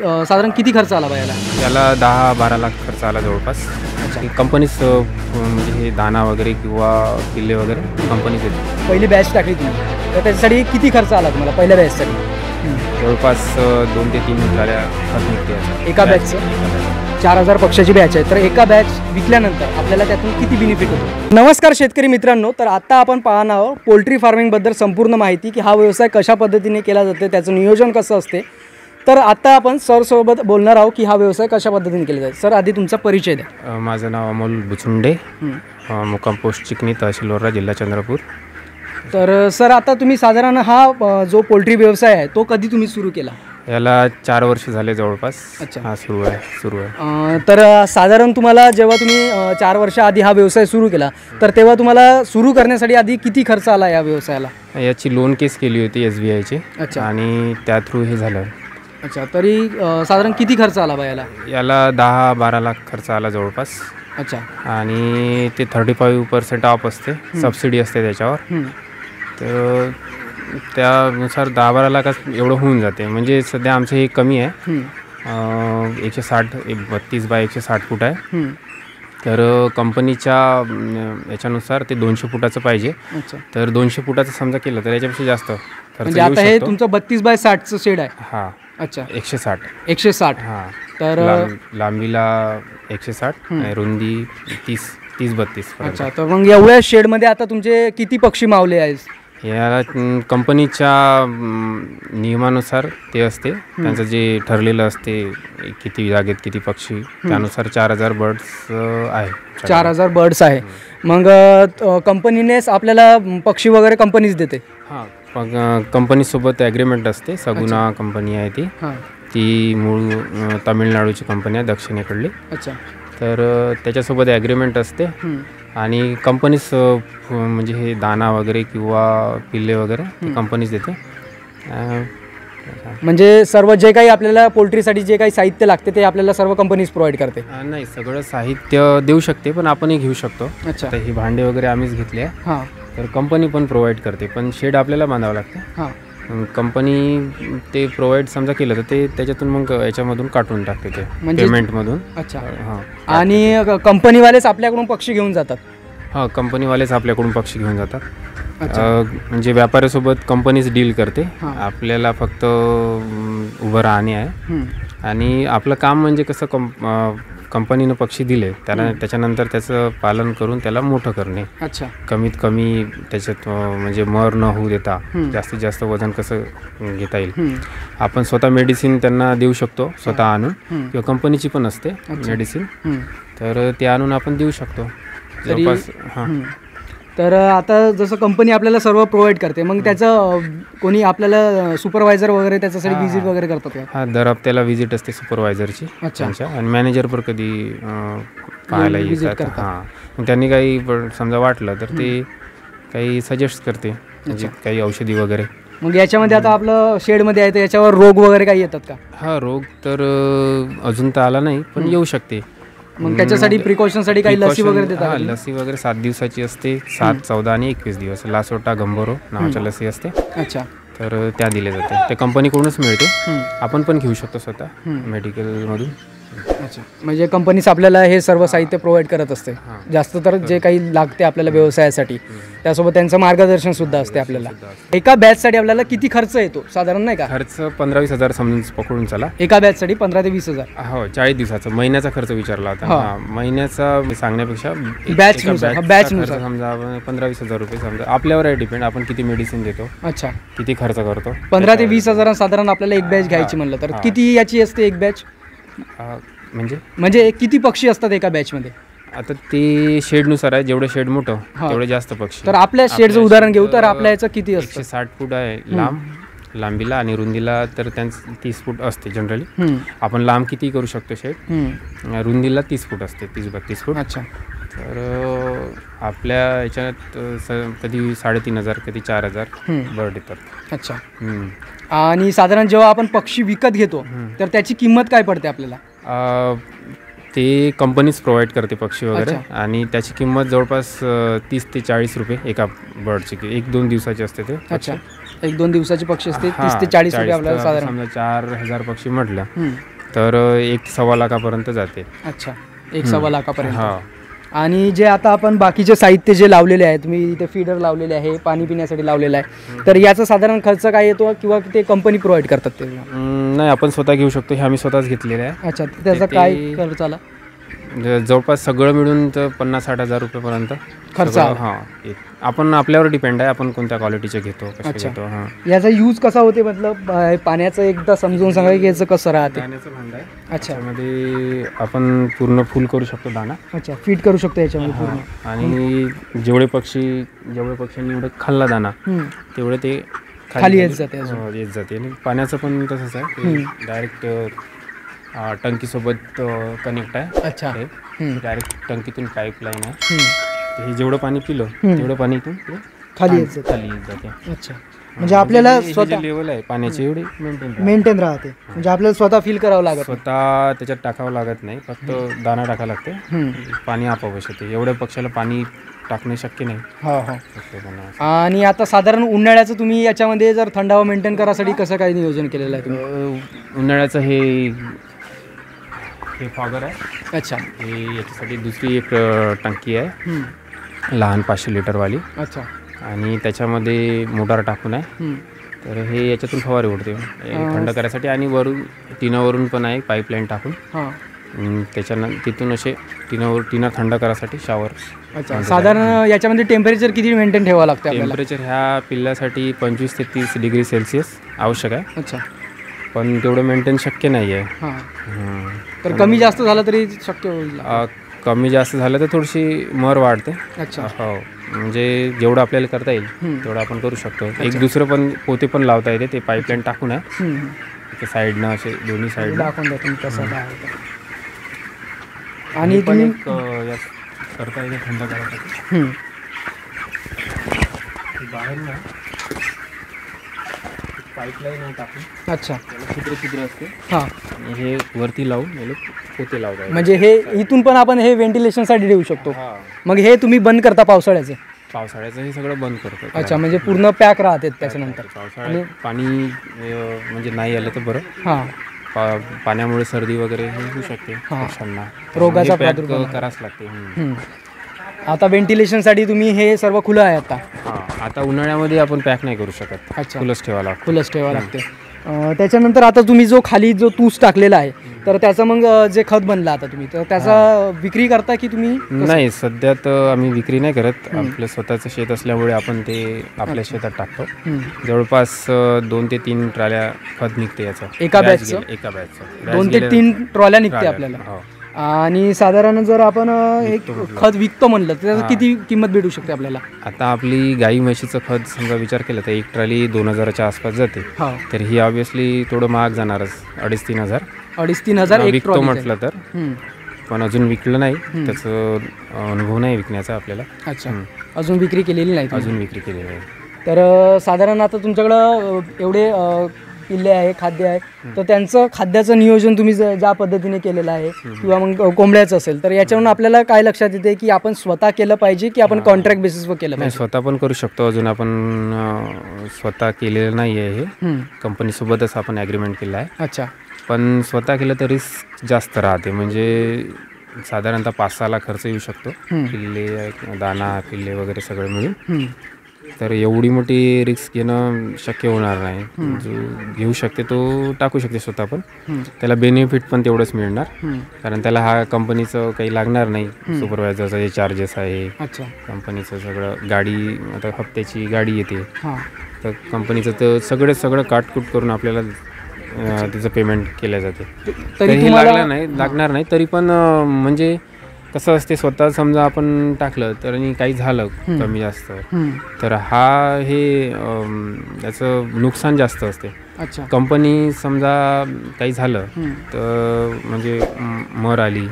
साधारण किती खर्च आला याला? याला 10-12 लाख खर्च आला जवळपास. कंपनीच म्हणजे हे दाना वगैरे किंवा किल्ले वगैरे कंपनीच येते. पहिली बॅच टाकली तुम्ही, तर त्याच्यासाठी किती खर्च आला तुम्हाला पहिल्या बॅचसाठी? जवळपास 2 ते 3 झाल्या खर्च निघते एका बॅचचं. 4000 पक्षाची बॅच आहे, तर एका बॅच विकल्यानंतर आपल्याला त्यातून किती बेनिफिट होतो? नमस्कार शेतकरी मित्रांनो, तर आता आपण पाहणार आहोत पोल्ट्री फार्मिंगबद्दल संपूर्ण माहिती, की हा व्यवसाय कशा पद्धतीने केला जातो, त्याचं नियोजन कसं असते. तर आता आपण सरसोबत बोलणार आहोत की हा व्यवसाय कशा पद्धतीने केला जातो. सर, आधी तुमचा परिचय द्या. माझं नाव अमोल बुचुंडे, मुक्काम पोस्ट चिकणी, तहसील वर्धा, जिल्हा चंद्रपूर. तर सर, आता तुम्ही साधारण हा जो पोल्ट्री व्यवसाय आहे तो कधी तुम्ही सुरू केला? याला 4 वर्ष झाले जवळपास. अच्छा. हा सुरू आहे. तर साधारण तुम्हाला जेव्हा तुम्ही 4 वर्ष आधी हा व्यवसाय सुरू केला, तर तेव्हा तुम्हाला सुरू करण्यासाठी आधी किती खर्च आला या व्यवसायाला? याची लोन केस केली होती SBIची. अच्छा. आणि त्या थ्रू हे झालं. अच्छा, तरी साधारण किती खर्च आला बा याला? याला 10-12 लाख खर्च आला जवळपास. अच्छा. आणि ते 35% ऑफ असते, सबसिडी असते त्याच्यावर. तर त्यानुसार 10-12 लाखात एवढं होऊन जाते. म्हणजे सध्या आमचं हे कमी आहे. 32 बाय 160 फूट आहे. तर कंपनीच्या याच्यानुसार ते 200 फुटाचं पाहिजे. तर 200 फुटाचं समजा केलं तर याच्यापेक्षा जास्त खर्च. म्हणजे आता हे तुमचं 32 बाय 60चं शेड आहे? हां. अच्छा. 160. हां. तर लांबीला 160, रुंदी 30-32. अच्छा, तर मग एवढ्या शेडमध्ये आता तुमचे किती पक्षी मावले आहेत? याला कंपनीच्या नियमानुसार ते असते, त्यांचं जे ठरलेलं असते किती जागेत किती पक्षी, त्यानुसार 4000 बर्ड्स आहे. 4000 बर्ड्स आहे. मग कंपनीनेच आपल्याला पक्षी वगैरे कंपनीच देते? हां, मग कंपनीसोबत ॲग्रीमेंट असते. सगुना कंपनी आहे ती मूळ तामिळनाडूची कंपनी आहे, दक्षिणेकडली. अच्छा. तर त्याच्यासोबत ॲग्रीमेंट असते. आणि कंपनीच म्हणजे हे दाना वगैरे किंवा पिल्ले वगैरे कंपनीच देते. म्हणजे सर्व जे काही आपल्याला पोल्ट्रीसाठी जे काही साहित्य लागते ते आपल्याला सर्व कंपनीच प्रोव्हाइड करते? नाही, सगळं साहित्य देऊ शकते, पण आपणही घेऊ शकतो. अच्छा. तर ही भांडे वगैरे आम्हीच घेतले आहे. हां. तर कंपनी पण प्रोव्हाइड करते, पण शेड आपल्याला बांधावं लागते. हां. कंपनी ते प्रोव्हाइड समजा केलं तर ते त्याच्यातून मग याच्यामधून काटून टाकते ते पेमेंटमधून. अच्छा. हां. आणि कंपनीवालेच आपल्याकडून पक्षी घेऊन जातात? हां, कंपनीवालेच आपल्याकडून पक्षी घेऊन जातात. म्हणजे व्यापाऱ्यासोबत कंपनीच डील करते. आपल्याला फक्त उभं राहणे आहे. आणि आपलं काम म्हणजे कसं, कंपनीनं पक्षी दिले त्याच्यानंतर त्याचं पालन करून त्याला मोठं करणे. अच्छा. कमीत कमी त्याच्यात म्हणजे मर न होऊ देता जास्तीत जास्त वजन कसं घेता येईल. आपण स्वतः मेडिसिन त्यांना देऊ शकतो, स्वतः आणून, किंवा कंपनीची पण असते मेडिसिन, तर ते आणून आपण देऊ शकतो जवळपास. हां. तर आता जसं कंपनी आपल्याला सर्व प्रोव्हाइड करते, मग त्याचं कोणी आपल्याला सुपरवायझर वगैरे त्याच्यासाठी व्हिजिट वगैरे करतात का? हां, दर हप्त्याला व्हिजिट असते सुपरवायझरची. अच्छा. आणि मॅनेजर पण कधी पाहायला येतात. हां, मग त्यांनी काही समजा वाटलं तर ते काही सजेस्ट करते, म्हणजे काही औषधी वगैरे. मग याच्यामध्ये आता आपलं शेडमध्ये आहे तर याच्यावर रोग वगैरे काही येतात का? हां, रोग तर अजून तर आला नाही, पण येऊ शकते. मग त्याच्यासाठी प्रिकॉशनसाठी काही लसी वगैरे देतात? हां, लसी वगैरे 7 दिवसाची असते. 7, 14 आणि 21 दिवस. लासोटा गंभोरो नावाच्या लसी असते. अच्छा. तर त्या दिल्या जाते. ते कंपनीकडूनच मिळते. आपण पण घेऊ शकतो स्वतः मेडिकलमधून. अच्छा. म्हणजे कंपनीच आपल्याला हे सर्व साहित्य प्रोव्हाइड करत असते. जास्त तर जे काही लागते आपल्याला व्यवसायासाठी, त्यासोबत त्यांचं मार्गदर्शन सुद्धा असते आपल्याला. एका बॅचसाठी आपल्याला किती खर्च येतो साधारण, नाही का? खर्च 15-20 हजार समजून पकडून चला. एका बॅचसाठी 15 ते 20 हजार? हो, 40 दिवसाचा. महिन्याचा खर्च विचारला होता. महिन्याचा सांगण्यापेक्षा बॅचनुसार समजा 15-20 हजार रुपये समजा. आपल्यावर आहे डिपेंड, आपण किती मेडिसिन देतो. अच्छा. किती खर्च करतो. 15 ते 20 हजार साधारण आपल्याला एक बॅच घ्यायची म्हणलं तर किती याची असते एक बॅच? म्हणजे किती पक्षी असतात एका बॅचमध्ये? आता ते शेडनुसार आहे. जेवढं शेड मोठं तेवढे जास्त पक्षी. तर आपल्या शेडचं उदाहरण घेऊ तर आपल्या याचं किती असतं? 160 फूट आहे लांबीला, आणि रुंदीला तर त्यांचं 30 फूट असते जनरली. आपण लांब किती करू शकतो शेड. रुंदीला 30 फूट असते, 30-32 फूट. अच्छा. तर आपल्या याच्यात कधी 3500, कधी 4000 बर्ड येतात. अच्छा. आणि साधारण जेव्हा आपण पक्षी विकत घेतो तर त्याची किंमत काय पडते आपल्याला? ते कंपनीच प्रोव्हाइड करते पक्षी वगैरे. आणि त्याची किंमत जवळपास 30 ते 40 रुपये एका बर्डची. 1-2 दिवसाची असते ते. अच्छा. 1-2 दिवसाची पक्षी असते, 30 ते 40 रुपये आपल्याला साधारण. समजा 4000 पक्षी म्हटलं तर 1-1.25 लाखापर्यंत जाते. अच्छा, 1-1.25 लाखापर्यंत. हा. आणि जे आता आपण बाकीचे साहित्य जे लावलेले आहे, तुम्ही इथे फीडर लावलेले आहे, पाणी पिण्यासाठी लावलेलं आहे, तर याचा साधारण खर्च काय येतो किंवा ते कंपनी प्रोव्हाइड करतात ते? नाही, आपण स्वतः घेऊ शकतो. हे आम्ही स्वतःच घेतलेले आहे. अच्छा, त्याचा काय खर्च आला? जवळपास सगळं मिळून तर 50-60 हजार रुपयेपर्यंत खर्च सगळं. आला. हां, आपण आपल्यावर डिपेंड आहे, आपण कोणत्या क्वालिटीचे घेतो, कसे घेतो. हां, याचा यूज कसा होते, मतलब पाण्याचं एकदा समजून सांगा की याचं कसं राहते? दाण्याचं भांडं आहे. अच्छा. त्यामध्ये आपण पूर्ण फुल करू शकतो दाणा. अच्छा, फीड करू शकतो याच्यामध्ये पूर्ण. आणि जेवढे पक्ष्यांनी एवढं खाल्ला दाणा तेवढे ते खाली येत जाते अजून. येत जाते. आणि पाण्याचं पण तसंच आहे, डायरेक्ट टंकीसोबत कनेक्ट आहे. अच्छा. डायरेक्ट टंकीतून पाईपलाईन आहे. हे जेवढं पाणी पिलं तेवढं पाणी इथून खाली येत जाते. खाली येत जाते. अच्छा, म्हणजे आपल्याला स्वतः लेवल आहे पाण्याची एवढी मेंटेन राहते, म्हणजे आपल्याला स्वतः फील करावं लागत. स्वतः त्याच्यात टाकावं लागत नाही, फक्त दाणा टाकावं लागते. पाणी आपोआप येते. एवढ्या पक्षाला पाणी टाकणे शक्य नाही. हो हो. आणि आता साधारण उन्हाळ्याचं तुम्ही याच्यामध्ये जर थंडावा मेंटेन करायसाठी कसं काय नियोजन केलेलं आहे तुम्ही? उन्हाळ्याचं हे फॉगर आहे. अच्छा. हे याच्यासाठी दुसरी एक टंकी आहे, लहान 500 लिटरवाली. अच्छा. आणि त्याच्यामध्ये मोटार टाकून आहे. तर हे याच्यातून फवारे उडते थंड करायसाठी. आणि वरून टिनावरून पण आहे पाईपलाईन टाकून. तिथून असे टिना थंड करायसाठी शावर. अच्छा. साधारण याच्यामध्ये टेम्परेचर किती मेंटेन ठेवावं लागतं? टेम्परेचर ह्या पिल्लासाठी 25 ते 30 डिग्री सेल्सिअस आवश्यक आहे. अच्छा. पण तेवढं मेंटेन शक्य नाही आहे. तर कमी जास्त झालं तरी शक्य होईल? कमी जास्त झालं तर थोडीशी मर वाढते. अच्छा. हो, म्हणजे जेवढं आपल्याला करता येईल तेवढं आपण करू शकतो. एक दुसरं पण पोते पण लावता येते, ते पाईपलाईन टाकून आहे साईडनं, असे दोन्ही साईड दाखवून द्या तुम्ही कसं काय. आणि पण एक करता येते थंड करायसाठी. बाहेर ना पाईपलाईन आहे टाकून. अच्छा. छिद्र असते. हां. आणि हे वरती लावून याला पोते लावतात. म्हणजे हे इथून पण आपण हे व्हेंटिलेशनसाठी देऊ शकतो. मग हे तुम्ही बंद करता पावसाळ्याचं हे सगळं बंद करतो. अच्छा, म्हणजे पूर्ण पॅक राहते त्याच्यानंतर. पावसाळ्यात पाणी म्हणजे नाही आलं तर बरं. हां. पाण्यामुळे सर्दी वगैरे होऊ शकते पक्ष्यांना, रोगाचा प्रादुर्भाव करावंच लागते. आता व्हेंटिलेशनसाठी तुम्ही हे सर्व खुलं आहे आता? आता उन्हाळ्यामध्ये आपण पॅक नाही करू शकत. अच्छा. खुलंच ठेवावं लागते. त्याच्यानंतर आता तुम्ही जो खाली जो तूस टाकलेला आहे, तर त्याचं मग जे खत बनलं आता तुम्ही, तर त्याचा विक्री करता की तुम्ही? नाही, सध्या तर आम्ही विक्री नाही करत. आपलं स्वतःचं शेत असल्यामुळे आपण ते आपल्या शेतात टाकतो. जवळपास 2 ते 3 ट्रॉल्या खत निघते याचं एका बॅचचं. 2 ते 3 ट्रॉल्या निघते आपल्याला. आणि साधारण जर आपण एक खत विकतो म्हणलं तर त्याचं किती किंमत भेटू शकते आपल्याला? आता आपली गाई म्हशीचं खत समजा विचार केला तर एक ट्रॉली 2000च्या आसपास जाते. तर ही ऑब्विसली थोडं महाग जाणारच, 2,500-3 हजार. 2,500-3 हजार विकतो म्हटलं तर. पण अजून विकलं नाही, त्याचं अनुभव नाही विकण्याचा आपल्याला. अच्छा. अजून विक्री केलेली नाही? अजून विक्री केलेली नाही. तर साधारण आता तुमच्याकडं एवढे पिल्ले आहे, खाद्य आहे, तर त्यांचं खाद्याचं नियोजन तुम्ही ज्या पद्धतीने केलेलं आहे, किंवा मग कोंबड्याचं असेल, तर याच्यावरून आपल्याला काय लक्षात येते की आपण स्वतः केलं पाहिजे की आपण कॉन्ट्रॅक्ट बेसिसवर केलं पाहिजे? स्वतः पण करू शकतो. अजून आपण स्वतः केलेलं नाही आहे. हे कंपनीसोबतच आपण ॲग्रीमेंट केलं आहे. अच्छा. पण स्वतः केलं तर रिस्क जास्त राहते. म्हणजे साधारणतः 5-6 लाख खर्च येऊ शकतो. पिल्ले, दाना, पिल्ले वगैरे सगळं मिळून. तर एवढी मोठी रिस्क घेणं शक्य होणार नाही. जो घेऊ शकते तो टाकू शकते स्वतः, पण त्याला बेनिफिट पण तेवढंच मिळणार. कारण त्याला हा कंपनीचं काही लागणार नाही. सुपरवायझरचं जे चार्जेस आहे, कंपनीचं सगळं, गाडी आता हप्त्याची गाडी येते, तर कंपनीचं तर सगळं काटकूट करून आपल्याला त्याचं पेमेंट केलं जाते. तरी लागणार नाही. तरी पण म्हणजे कसं असते, स्वतः समजा आपण टाकलं तर आणि काही झालं कमी जास्त, तर हे याचं नुकसान जास्त असते. कंपनी समजा काही झालं तर म्हणजे मर आली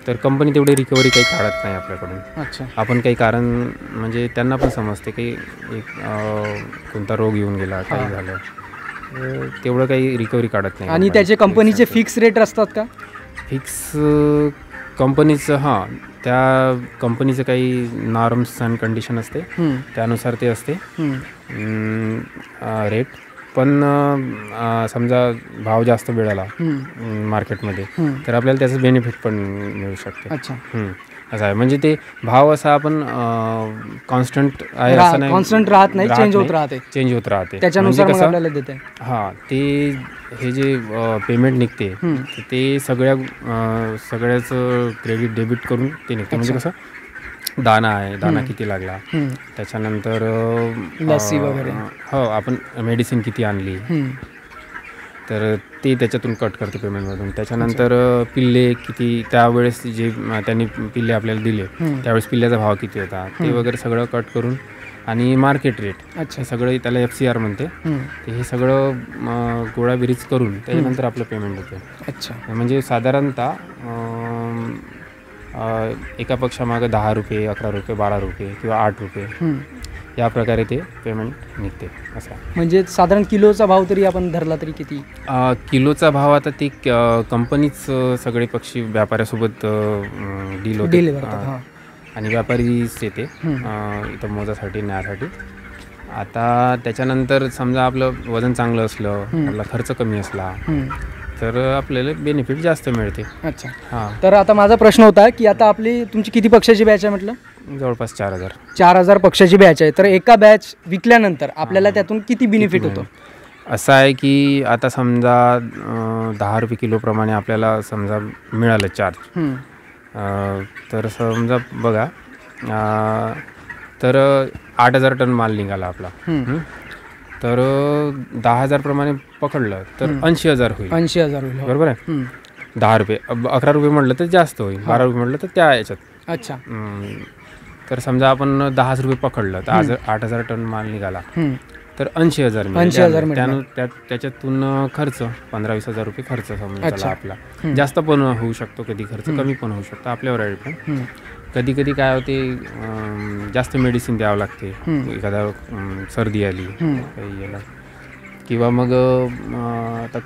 तर कंपनी तेवढी रिकव्हरी काही काढत नाही आपल्याकडून. आपण काही कारण म्हणजे त्यांना पण समजते की कोणता रोग येऊन गेला, काही झालं, तेवढं काही रिकव्हरी काढत नाही. आणि त्याचे कंपनीचे फिक्स रेट असतात का? फिक्स कंपनीचं त्या कंपनीचं काही नॉर्म्स अँड कंडिशन असते, त्यानुसार ते असते रेट. पण समजा भाव जास्त मिळाला मार्केटमध्ये तर आपल्याला त्याचं बेनिफिट पण मिळू शकते. अच्छा. असं आहे. म्हणजे ते भाव असा आपण कॉन्स्टंट आहे असं नाही, कॉन्स्टंट राहत नाही, चेंज होत राहते. चेंज होत राहते त्याच्यानुसार म्हणजे मग आपल्याला देते. हां, ते हे जे पेमेंट निघते ते सगळ्याच क्रेडिट डेबिट करून ते निघते. म्हणजे कसं दाना आहे, दाना किती लागला, त्याच्यानंतर लस्सी वगैरे, हो आपण मेडिसिन किती आणली तर ते त्याच्यातून कट करते पेमेंटमधून. त्याच्यानंतर पिल्ले किती त्यावेळेस जे त्यांनी पिल्ले आपल्याला दिले त्यावेळेस पिल्ल्याचा भाव किती होता ते वगैरे सगळं कट करून आणि मार्केट रेट हे सगळं त्याला FCR म्हणते. ते हे सगळं गोळा बेरीज करून त्याच्यानंतर आपलं पेमेंट होते. अच्छा. म्हणजे साधारणतः एका पक्षामागं 10 रुपये, 11 रुपये, 12 रुपये किंवा 8 रुपये या प्रकारे ते पेमेंट निघते. असं म्हणजे साधारण किलोचा भाव तरी आपण धरला तरी किती? किलोचा भाव आता ते कंपनीच सगळे पक्षी व्यापाऱ्यासोबत डील होते आणि व्यापारीच येते इथं मोजासाठी न्यायासाठी. आता त्याच्यानंतर समजा आपलं वजन चांगलं असलं, आपला खर्च कमी असला तर आपल्याला बेनिफिट जास्त मिळते. अच्छा. हां, तर आता माझा प्रश्न होता की आता आपली तुमची किती पक्षाची बॅच आहे म्हटलं? जवळपास 4,000 पक्षाची बॅच आहे. तर एका बॅच विकल्यानंतर आपल्याला त्यातून किती बेनिफिट होतो? असं आहे की आता समजा 10 रुपये किलोप्रमाणे आपल्याला समजा मिळालं चार्ज, तर समजा बघा तर 8,000 टन माल निघाला आपला, तर 10,000 प्रमाणे पकडलं तर 80,000 होईल. 80,000 होईल, बरोबर आहे. 10 रुपये 11 रुपये म्हटलं तर जास्त होईल, 12 रुपये म्हटलं तर त्या याच्यात. अच्छा. तर समजा आपण 10 रुपये पकडलं तर 8,000 टन माल निघाला तर 80,000 मिळाले. त्याच्यातून खर्च 15-20,000 रुपये खर्च समजा आपला. जास्त पण होऊ शकतो कधी, खर्च कमी पण होऊ शकतो, आपल्यावर आहे पण. कधी कधी काय होते जास्त मेडिसिन द्यावं लागते, एखादा सर्दी आली काही याला, किंवा मग आता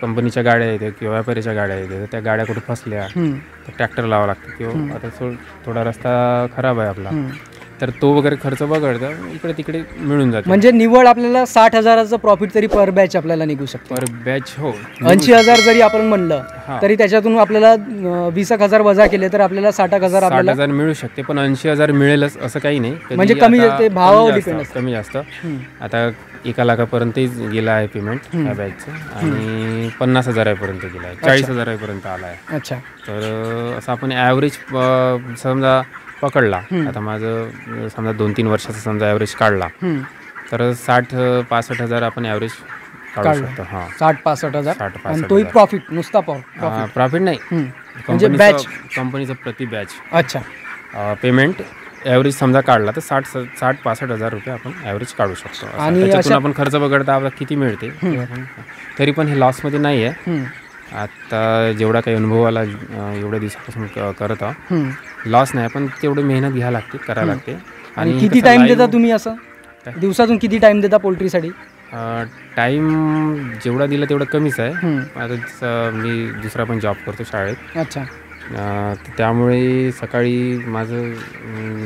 कंपनीच्या गाड्या येतात किंवा व्यापाऱ्याच्या गाड्या येतात, त्या गाड्या कुठे फसल्या तर ट्रॅक्टर लावावं लागतं, किंवा आता थोडा रस्ता खराब आहे आपला तर तो वगैरे खर्च वगळता इकडे तिकडे मिळून जातो. म्हणजे निव्वळ आपल्याला 60,000चं प्रॉफिट तरी पर बॅच आपल्याला निघू शकतो. पर बॅच हो 80,000 जरी आपण म्हणलं तरी त्याच्यातून आपल्याला 20,000 वजा केले तर आपल्याला 60,000 मिळू शकते. पण 80,000 मिळेलच असं काही नाही, म्हणजे कमी भावावर डिपेंड असतं, कमी जास्त. आता 1 लाखापर्यंत गेला आहे पेमेंट या बॅचचं, आणि 50,000 पर्यंत गेला आहे, 40,000 पर्यंत आला आहे. अच्छा. तर असं आपण ॲव्हरेज समजा पकडला, आता माझं समजा 2-3 वर्षाचा समजा ॲव्हरेज काढला तर 60-65,000 आपण ॲव्हरेज काढू शकतो. हां, 60-65,000. आणि तोही प्रॉफिट, नुसता प्रॉफिट नाही, म्हणजे बॅच कंपनीचं प्रति बॅच. अच्छा. पेमेंट ॲव्हरेज समजा काढला तर 60-65,000 रुपये आपण ॲव्हरेज काढू शकतो. आणि त्याच्यातून आपण खर्च वगळता आपला किती मिळते, तरी पण हे लॉसमध्ये नाही आहे. आता जेवढा काही अनुभव आला एवढ्या दिवसापासून करत आहोत, लॉस नाही, पण तेवढी मेहनत घ्यायला लागते, करायला लागते. आणि किती टाइम देता तुम्ही? असं दिवसातून किती टाइम देता पोल्ट्रीसाठी? टाईम जेवढा दिला तेवढं कमीच आहे. आता मी दुसरा पण जॉब करतो शाळेत. अच्छा. त्यामुळे सकाळी माझं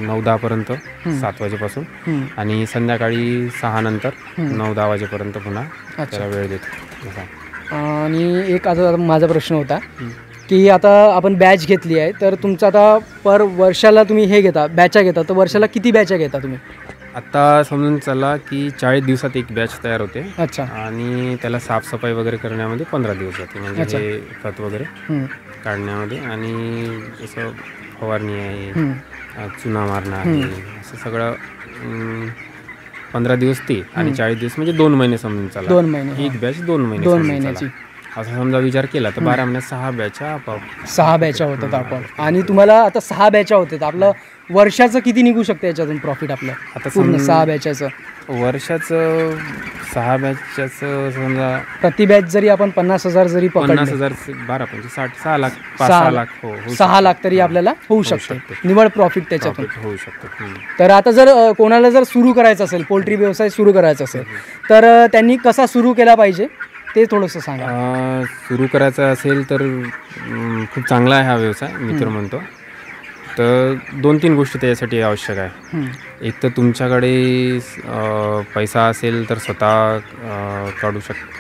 9-10 पर्यंत 7 वाजेपासून, आणि संध्याकाळी 6 नंतर 9-10 वाजेपर्यंत पुन्हा त्याला वेळ देतो. आणि एक आता माझा प्रश्न होता की आता आपण बॅच घेतली आहे, तर तुमचं आता पर वर्षाला तुम्ही हे घेता, बॅचा घेता, तर वर्षाला किती बॅचा घेता तुम्ही? आता समजून चला की 40 दिवसात एक बॅच तयार होते. अच्छा. आणि त्याला साफसफाई वगैरे करण्यामध्ये 15 दिवस जाते, म्हणजे हे खत वगैरे काढण्यामध्ये, आणि जसं फवारणी आहे, चुना मारणं आहे, असं सगळं 15 दिवस ते, आणि 40 दिवस म्हणजे 2 महिने समजून चला. 2 महिने एक बॅच 2 महिन्याची असं समजा विचार केला तर 12 महिन्यात 6 बॅचा आपोआप 6 बॅचा होतात आपण. आणि तुम्हाला आता 6 बॅचा होतात, आपलं वर्षाचं किती निघू शकतं याच्यातून प्रॉफिट आपलं? आता पूर्ण 6 बॅचाचं वर्षाचं 6 बॅचचं समजा प्रति बॅच जरी आपण 50,000 जरी पकडले, 50,000 12 म्हणजे 6 लाख 5-6 लाख 6 लाख तरी आपल्याला होऊ शकते निव्वळ प्रॉफिट त्याच्यातून होऊ शकतो. तर आता जर कोणाला जर सुरू करायचं असेल, पोल्ट्री व्यवसाय सुरू करायचा असेल, तर त्यांनी कसा सुरू केला पाहिजे ते थोडंसं सांगा. सुरू करायचं असेल तर खूप चांगला आहे हा व्यवसाय, मी तर म्हणतो. तर 2-3 गोष्टी त्याच्यासाठी आवश्यक आहे. एक तर तुमच्याकडे पैसा असेल तर स्वतः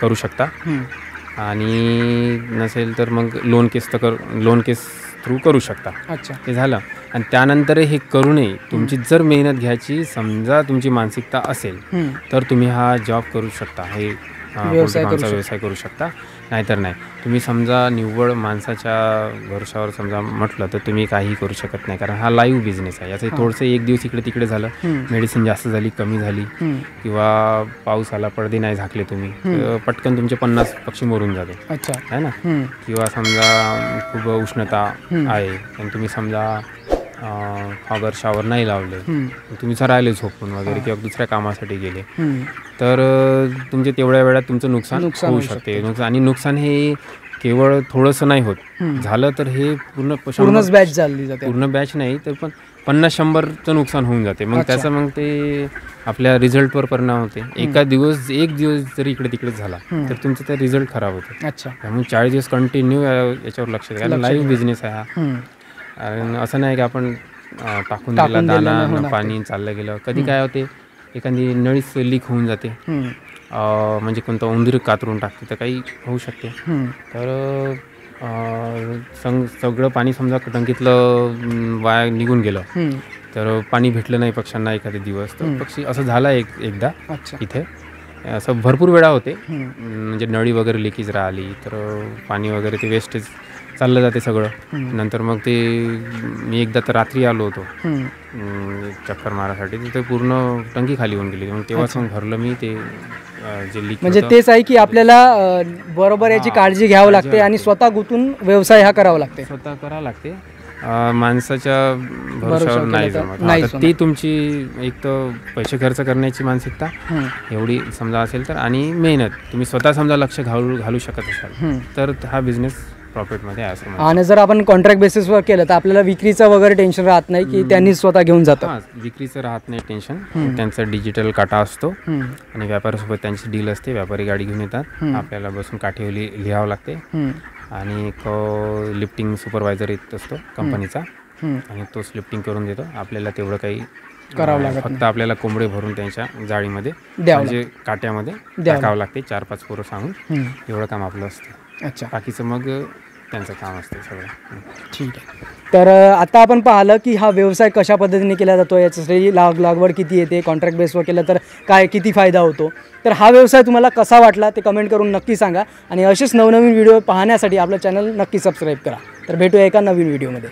करू शकता आणि नसेल तर मग लोन केस थ्रू करू शकता. अच्छा. ते झालं. आणि त्यानंतर हे करू नये तुमची जर मेहनत घ्यायची समजा तुमची मानसिकता असेल तर तुम्ही हा जॉब करू शकता, हे व्यवसाय करू शकता. नाहीतर नाही. तुम्ही समजा निव्वळ माणसाच्या भरोशावर समजा म्हटलं तर तुम्ही काहीही करू शकत नाही, कारण हा लाईव्ह बिझनेस आहे. याचं थोडंसं एक दिवस इकडे तिकडे झालं, मेडिसिन जास्त झाली, कमी झाली किंवा पाऊस आला, पडदे नाही झाकले तुम्ही, तर पटकन तुमचे 50 पक्षी मरून जाते. अच्छा. आहे ना. किंवा समजा खूप उष्णता आहे आणि तुम्ही समजा फॉगर शॉवर नाही लावले, तुम्ही जर राहिले झोपून वगैरे किंवा दुसऱ्या कामासाठी गेले तर तुमचे तेवढ्या वेळात तुमचं नुकसान होऊ शकते. आणि नुकसान हे केवळ थोडंसं नाही होत, झालं तर हे पूर्ण बॅच झाली जाते. पूर्ण बॅच नाही तर पण 50-100चं नुकसान होऊन जाते. मग त्याचं मग ते आपल्या रिझल्टवर परिणाम होते. एक दिवस जरी इकडे तिकडे झाला तर तुमचं ते रिझल्ट खराब होते. अच्छा. त्यामुळे 40 दिवस कंटिन्यू याच्यावर लक्ष द्यायला. लाईव्ह बिझनेस आहे हा. आणि असं नाही की आपण टाकून दिला दाना पाणी चाललं गेलं. कधी काय होते, एखादी नळीच लीक होऊन जाते, म्हणजे कोणतं उंदीर कातरून टाकते तर काही होऊ शकते. तर सगळं पाणी समजा टंकीतलं वाया निघून गेलं तर पाणी भेटलं नाही पक्ष्यांना एखादे दिवस, तर पक्षी असं झालं एकदा इथे. असं भरपूर वेळा होते, म्हणजे नळी वगैरे लिकेज राहिली तर पाणी वगैरे ते वेस्टेज चाललं जाते सगळं. नंतर मग ते मी एकदा तर रात्री आलो होतो चक्कर मारासाठी, तिथे पूर्ण टंकी खाली होऊन गेली. मग तेव्हाच मग भरलं मी ते जे लीक. म्हणजे तेच आहे की आपल्याला बरोबर याची काळजी घ्यावी लागते आणि स्वतः गुंतून व्यवसाय हा करावा लागते, स्वतः करावं लागते. माणसाच्या भरोशावर नाही जमत. ती तुमची एक तर पैसे खर्च करण्याची मानसिकता एवढी समजा असेल तर, आणि मेहनत तुम्ही स्वतः समजा लक्ष घालू शकत असाल तर हा बिझनेस प्रॉफिटमध्ये आहे असं. आणि जर आपण कॉन्ट्रॅक्ट बेसिसवर केलं तर आपल्याला विक्रीचं वगैरे टेन्शन राहत नाही की त्यांनी स्वतः घेऊन जातात. विक्रीचं राहत नाही टेन्शन. त्यांचा डिजिटल काटा असतो आणि व्यापाऱ्यासोबत त्यांची डील असते. व्यापारी गाडी घेऊन येतात, आपल्याला बसून काठीवर लिहावं लागते आणि एक लिफ्टिंग सुपरवायझर येत असतो कंपनीचा आणि तोच लिफ्टिंग करून देतो. आपल्याला तेवढं काही करावं लागत, फक्त आपल्याला कोंबडे भरून त्यांच्या जाळीमध्ये म्हणजे काट्यामध्ये टाकावं लागते. 4-5 पोरं सांगून एवढं काम आपलं असतं. अच्छा. बाकीचं मग त्यांचं काम असतं सगळं. ठीक आहे. तर आता आपण पाहिलं की हा व्यवसाय कशा पद्धतीने केला जातो, याच्यासाठी लागवड किती येते, कॉन्ट्रॅक्ट बेसवर केलं तर किती फायदा होतो. तर हा व्यवसाय तुम्हाला कसा वाटला ते कमेंट करून नक्की सांगा आणि असेच नवनवीन व्हिडिओ पाहण्यासाठी आपलं चॅनल नक्की सबस्क्राईब करा. तर भेटूया एका नवीन व्हिडिओमध्ये.